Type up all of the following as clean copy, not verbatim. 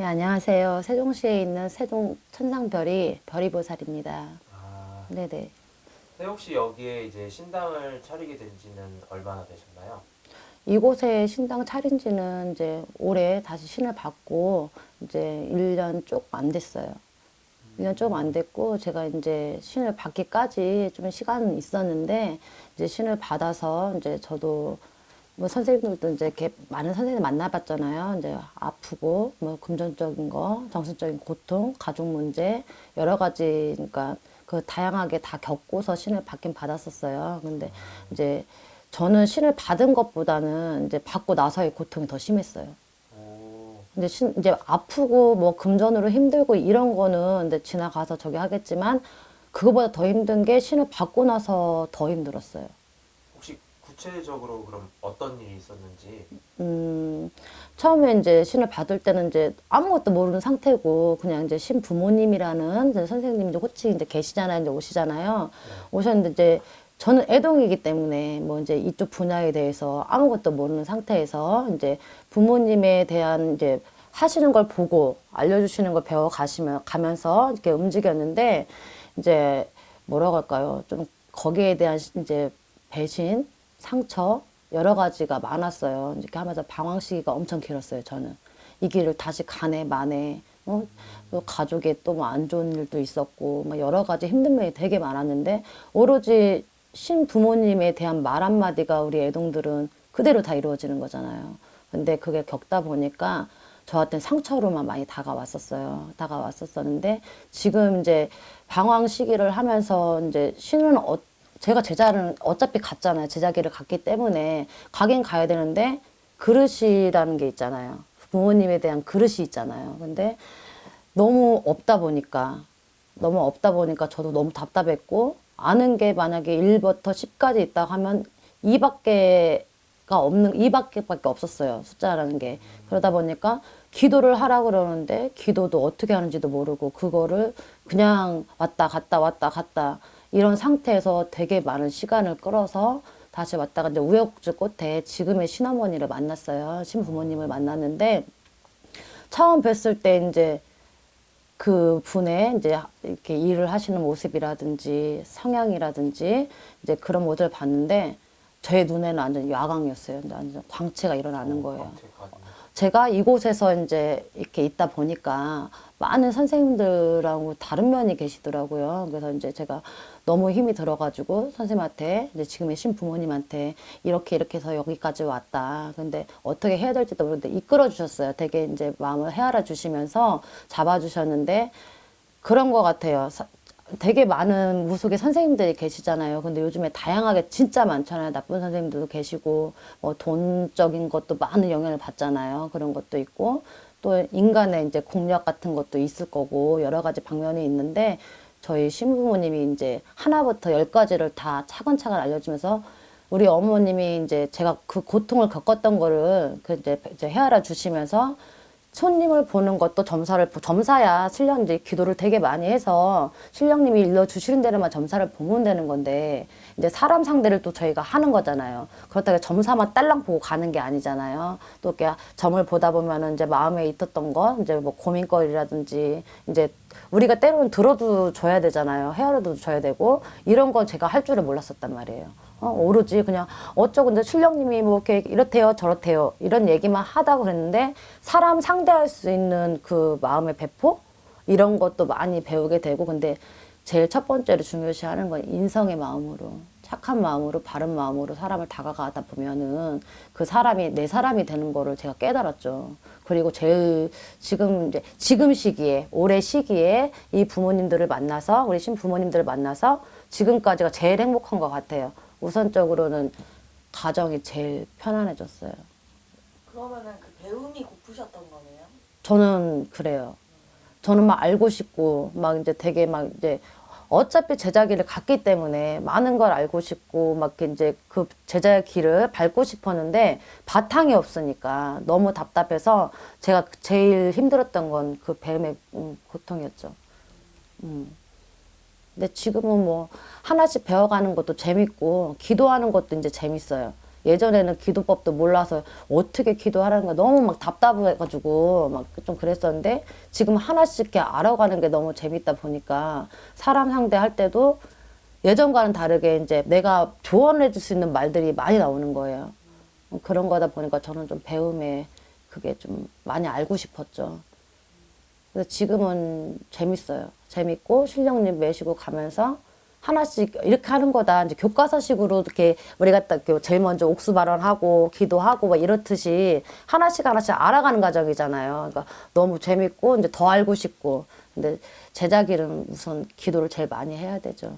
네, 안녕하세요. 세종시에 있는 세종 천상별이 별이보살입니다. 아, 네네. 네, 혹시 여기에 이제 신당을 차리게 된 지는 얼마나 되셨나요? 이곳에 신당 차린 지는 이제 올해 다시 신을 받고 이제 1년 조금 안 됐어요. 1년 조금 안 됐고 제가 이제 신을 받기까지 좀 시간은 있었는데 이제 신을 받아서 이제 저도 뭐 선생님들도 이제 이렇게 많은 선생님 만나봤잖아요. 이제 아프고 뭐 금전적인 거, 정신적인 고통, 가족 문제 여러 가지 그러니까 그 다양하게 다 겪고서 신을 받긴 받았었어요. 근데 이제 저는 신을 받은 것보다는 이제 받고 나서의 고통이 더 심했어요. 오, 근데 이제 아프고 뭐 금전으로 힘들고 이런 거는 이제 지나가서 저기 하겠지만 그거보다 더 힘든 게 신을 받고 나서 더 힘들었어요. 혹시 구체적으로 그럼 어떤 일이 있었는지? 음, 처음에 이제 신을 받을 때는 이제 아무것도 모르는 상태고 그냥 이제 신 부모님이라는 이제 선생님이 이제 호칭 이제 계시잖아요. 이제 오시잖아요. 네. 오셨는데 이제 저는 애동이기 때문에 뭐 이제 이쪽 분야에 대해서 아무것도 모르는 상태에서 이제 부모님에 대한 이제 하시는 걸 보고 알려주시는 걸 배워 가면서 이렇게 움직였는데 이제 뭐라고 할까요? 좀 거기에 대한 이제 배신, 상처, 여러 가지가 많았어요. 이렇게 하면서 방황 시기가 엄청 길었어요, 저는. 이 길을 다시 가네, 마네, 또 가족에 또 뭐 안 좋은 일도 있었고, 막 여러 가지 힘든 면이 되게 많았는데, 오로지 신부모님에 대한 말 한마디가 우리 애동들은 그대로 다 이루어지는 거잖아요. 근데 그게 겪다 보니까 저한테는 상처로만 많이 다가왔었어요. 다가왔었었는데, 지금 이제 방황 시기를 하면서 이제 신은 제가 제자를 어차피 갔잖아요. 제자기를 갔기 때문에 가긴 가야 되는데 그릇이라는 게 있잖아요. 부모님에 대한 그릇이 있잖아요. 근데 너무 없다 보니까 저도 너무 답답했고 아는 게 만약에 1부터 10까지 있다 하면 2밖에가 없는 2밖에밖에 없었어요. 숫자라는 게. 그러다 보니까 기도를 하라 그러는데 기도도 어떻게 하는지도 모르고 그거를 그냥 왔다 갔다 왔다 갔다 이런 상태에서 되게 많은 시간을 끌어서 다시 왔다가 이제 우여곡절 끝에 지금의 신어머니를 만났어요. 신부모님을 만났는데 처음 뵀을 때 이제 그 분의 이제 이렇게 일을 하시는 모습이라든지 성향이라든지 이제 그런 모델을 봤는데 제 눈에는 완전 야광이었어요. 완전 광채가 일어나는 거예요. 광택하는. 제가 이곳에서 이제 이렇게 있다 보니까 많은 선생님들하고 다른 면이 계시더라고요. 그래서 이제 제가 너무 힘이 들어가지고 선생님한테 이제 지금의 신부모님한테 이렇게 해서 여기까지 왔다. 근데 어떻게 해야 될지도 모르는데 이끌어 주셨어요. 되게 이제 마음을 헤아려 주시면서 잡아 주셨는데 그런 것 같아요. 되게 많은 무속의 선생님들이 계시잖아요. 근데 요즘에 다양하게 진짜 많잖아요. 나쁜 선생님들도 계시고, 뭐 돈적인 것도 많은 영향을 받잖아요. 그런 것도 있고, 또 인간의 이제 공략 같은 것도 있을 거고, 여러 가지 방면이 있는데, 저희 신부모님이 이제 하나부터 10가지를 다 차근차근 알려주면서, 우리 어머님이 이제 제가 그 고통을 겪었던 거를 그 이제 헤아려 주시면서, 손님을 보는 것도 점사야 신령이 기도를 되게 많이 해서 신령님이 일러주시는 대로만 점사를 보면 되는 건데 이제 사람 상대를 또 저희가 하는 거잖아요. 그렇다고 점사만 딸랑 보고 가는 게 아니잖아요. 또 이렇게 점을 보다 보면은 이제 마음에 있었던 거 이제 뭐 고민거리라든지 이제 우리가 때로는 들어도 줘야 되잖아요. 헤아려도 줘야 되고 이런 거 제가 할 줄을 몰랐었단 말이에요. 오로지 그냥 어쩌고 근데 출령님이 뭐 이렇게 이렇대요 저렇대요 이런 얘기만 하다고 그랬는데 사람 상대할 수 있는 그 마음의 배포 이런 것도 많이 배우게 되고 근데 제일 첫 번째로 중요시하는 건 인성의 마음으로 착한 마음으로 바른 마음으로 사람을 다가가다 보면은 그 사람이 내 사람이 되는 거를 제가 깨달았죠. 그리고 제일 지금 시기에 올해 시기에 이 부모님들을 만나서 우리 신부모님들을 만나서 지금까지가 제일 행복한 것 같아요. 우선적으로는 가정이 제일 편안해졌어요. 그러면은 그 배움이 고프셨던 거네요? 저는 그래요. 저는 막 알고 싶고, 막 이제 되게 막 이제 어차피 제자기를 갔기 때문에 많은 걸 알고 싶고, 막 이제 그 제자의 길을 밟고 싶었는데 바탕이 없으니까 너무 답답해서 제가 제일 힘들었던 건 그 배움의 고통이었죠. 음. 근데 지금은 뭐 하나씩 배워가는 것도 재밌고 기도하는 것도 이제 재밌어요. 예전에는 기도법도 몰라서 어떻게 기도하라는 가 너무 막 답답해가지고 막 좀 그랬었는데 지금 하나씩 이렇게 알아가는 게 너무 재밌다 보니까 사람 상대할 때도 예전과는 다르게 이제 내가 조언해 줄 수 있는 말들이 많이 나오는 거예요. 그런 거다 보니까 저는 좀 배움에 그게 좀 많이 알고 싶었죠. 그래서 지금은 재밌어요. 재밌고 실력님 매시고 가면서 하나씩 이렇게 하는 거다. 이제 교과서식으로 이렇게 우리가 딱 제일 먼저 옥수 발언하고 기도하고 막 이렇듯이 하나씩 하나씩 알아가는 과정이잖아요. 그러니까 너무 재밌고 이제 더 알고 싶고. 근데 제자길은 우선 기도를 제일 많이 해야 되죠.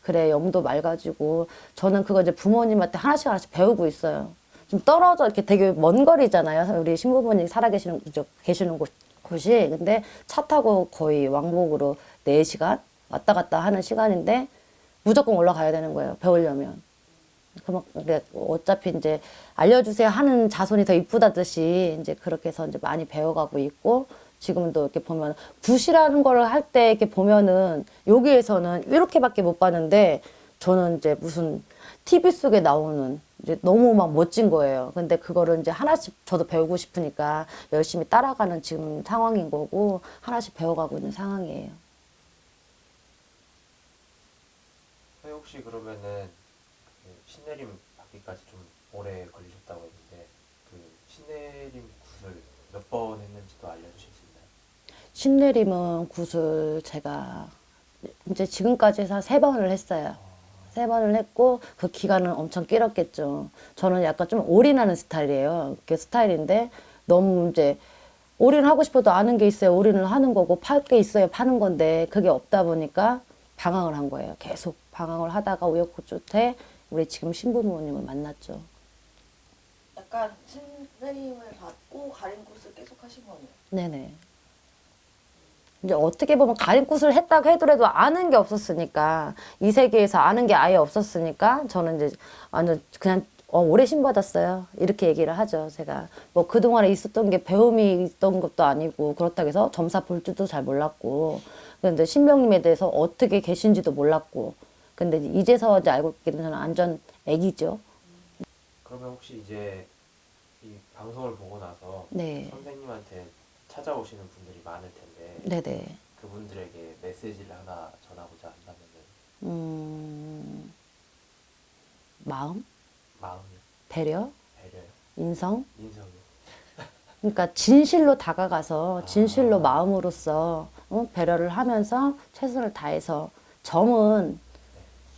그래 영도 맑아지고 저는 그거 이제 부모님한테 하나씩 하나씩 배우고 있어요. 좀 떨어져 이렇게 되게 먼 거리잖아요. 우리 신부모님 살아계시는 계시는 곳이 근데 차 타고 거의 왕복으로 4시간 왔다 갔다 하는 시간인데 무조건 올라가야 되는 거예요. 배우려면. 그럼 어차피 이제 알려주세요 하는 자손이 더 이쁘다듯이 이제 그렇게 해서 이제 많이 배워가고 있고 지금도 이렇게 보면 굿이라는 걸 할 때 이렇게 보면은 여기에서는 이렇게밖에 못 봤는데 저는 이제 무슨 TV 속에 나오는 이제 너무 막 멋진 거예요. 근데 그거를 이제 하나씩 저도 배우고 싶으니까 열심히 따라가는 지금 상황인 거고 하나씩 배워가고 있는 상황이에요. 혹시 그러면은 그 신내림 받기까지 좀 오래 걸리셨다고 했는데 그 신내림 굿을 몇 번 했는지도 알려주실 수 있나요? 신내림은 굿을 제가 이제 지금까지 해서 3번을 했어요. 3번을 했고 그 기간은 엄청 길었겠죠. 저는 약간 좀 올인하는 스타일이에요. 그 스타일인데 너무 이제 올인하고 싶어도 아는 게 있어요. 올인을 하는 거고 팔 게 있어야 파는 건데 그게 없다 보니까 방황을 한 거예요. 계속 방황을 하다가 우여곡절에 우리 지금 신부모님을 만났죠. 약간 신내림을 받고 가린 코스 계속 하신 거네요. 네네. 이제 어떻게 보면 가림굿을 했다고 하더라도 아는 게 없었으니까 이 세계에서 아는 게 아예 없었으니까 저는 이제 완전 그냥 오래 신받았어요. 이렇게 얘기를 하죠. 제가 뭐 그동안에 있었던 게 배움이 있던 것도 아니고 그렇다고 해서 점사 볼 줄도 잘 몰랐고 근데 신명님에 대해서 어떻게 계신지도 몰랐고 근데 이제서 이제 알고 있게 된 저는 완전 애기죠. 그러면 혹시 이제 이 방송을 보고 나서 네. 선생님한테 찾아오시는 분들이 많을 텐데 네네. 그분들에게 메시지를 하나 전하고자 한다면은 마음, 마음이요, 배려, 배려요, 인성. 인성이요. 그러니까 진실로 다가가서 진실로 마음으로써 배려를 하면서 최선을 다해서 점은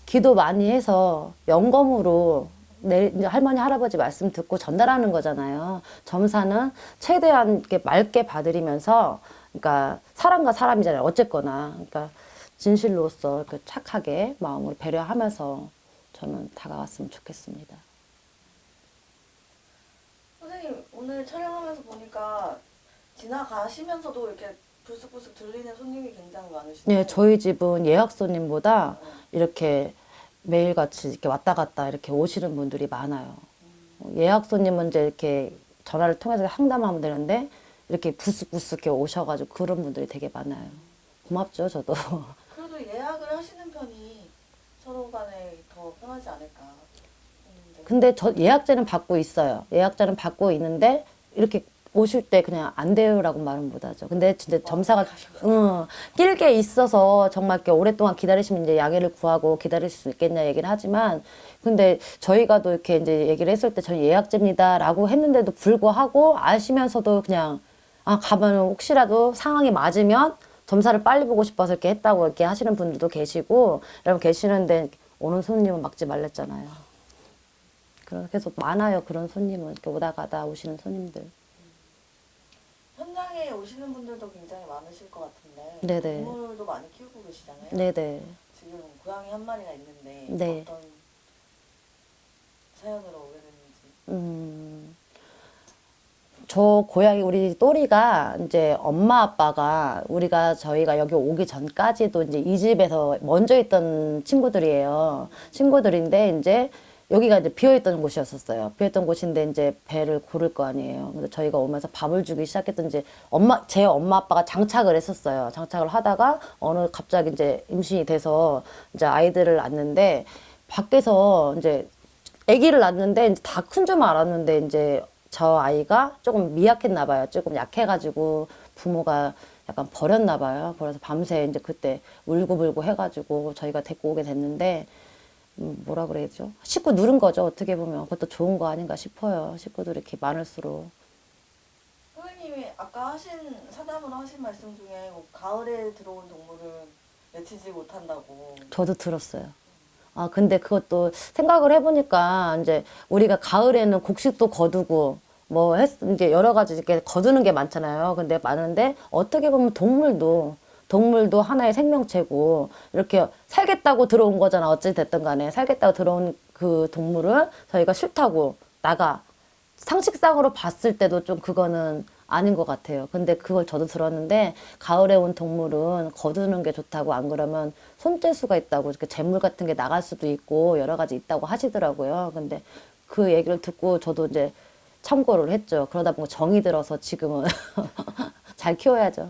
기도 많이 해서 영검으로 이제 할머니 할아버지 말씀 듣고 전달하는 거잖아요. 점사는 최대한 이렇게 맑게 받으리면서 그러니까 사람과 사람이잖아요. 어쨌거나 그러니까 진실로서 그 착하게 마음으로 배려하면서 저는 다가갔으면 좋겠습니다. 선생님 오늘 촬영하면서 보니까 지나가시면서도 이렇게 불쑥불쑥 들리는 손님이 굉장히 많으시네요. 네, 저희 집은 예약 손님보다 이렇게 매일같이 이렇게 왔다 갔다 이렇게 오시는 분들이 많아요. 예약 손님은 이제 이렇게 전화를 통해서 상담하면 되는데 이렇게 부스부스 이렇게 오셔가지고 그런 분들이 되게 많아요. 고맙죠, 저도. 그래도 예약을 하시는 편이 서로 간에 더 편하지 않을까 했는데. 근데 저 예약제는 받고 있어요. 예약제는 받고 있는데 이렇게 오실 때 그냥 안 돼요라고 말은 못하죠. 근데 진짜 점사가 길게 있어서 정말 이렇게 오랫동안 기다리시면 이제 양해를 구하고 기다릴 수 있겠냐 얘기를 하지만 근데 저희가 또 이렇게 이제 얘기를 했을 때 저희 예약제입니다라고 했는데도 불구하고 아시면서도 그냥 가면 혹시라도 상황이 맞으면 점사를 빨리 보고 싶어서 이렇게 했다고 이렇게 하시는 분들도 계시고 여러분 계시는데 오는 손님은 막지 말랬잖아요. 그래서 많아요. 그런 손님은 이렇게 오다 가다 오시는 손님들. 현장에 오시는 분들도 굉장히 많으실 것 같은데 네네. 동물도 많이 키우고 계시잖아요. 네네. 지금 고양이 한 마리가 있는데 네. 어떤 사연으로 오게 됐는지. 저 고양이 우리 또리가 이제 엄마 아빠가 저희가 여기 오기 전까지도 이제 이 집에서 먼저 있던 친구들이에요. 친구들인데 이제 여기가 이제 비어있던 곳이었었어요. 비어있던 곳인데 이제 배를 고를 거 아니에요. 근데 저희가 오면서 밥을 주기 시작했던지 제 엄마 아빠가 장착을 했었어요. 장착을 하다가 갑자기 이제 임신이 돼서 이제 아이들을 낳는데 밖에서 이제 아기를 낳았는데 이제 다 큰 줄 알았는데 이제 저 아이가 조금 미약했나 봐요. 조금 약해가지고 부모가 약간 버렸나 봐요. 그래서 밤새 이제 그때 울고불고 해가지고 저희가 데리고 오게 됐는데 뭐라 그래야죠? 식구 누른 거죠. 어떻게 보면 그것도 좋은 거 아닌가 싶어요. 식구들이 이렇게 많을수록. 선생님이 아까 사담으로 하신 말씀 중에 뭐 가을에 들어온 동물은 내치지 못한다고. 저도 들었어요. 아, 근데 그것도 생각을 해보니까 이제 우리가 가을에는 곡식도 거두고 이제 여러 가지 이렇게 거두는 게 많잖아요. 근데 많은데 어떻게 보면 동물도 하나의 생명체고 이렇게 살겠다고 들어온 거잖아. 어찌 됐든 간에 살겠다고 들어온 그 동물을 저희가 싫다고 상식상으로 봤을 때도 좀 그거는 아닌 것 같아요. 근데 그걸 저도 들었는데 가을에 온 동물은 거두는 게 좋다고 안 그러면 손재수가 있다고 이렇게 재물 같은 게 나갈 수도 있고 여러 가지 있다고 하시더라고요. 근데 그 얘기를 듣고 저도 이제 참고를 했죠. 그러다 보니 정이 들어서 지금은 잘 키워야죠.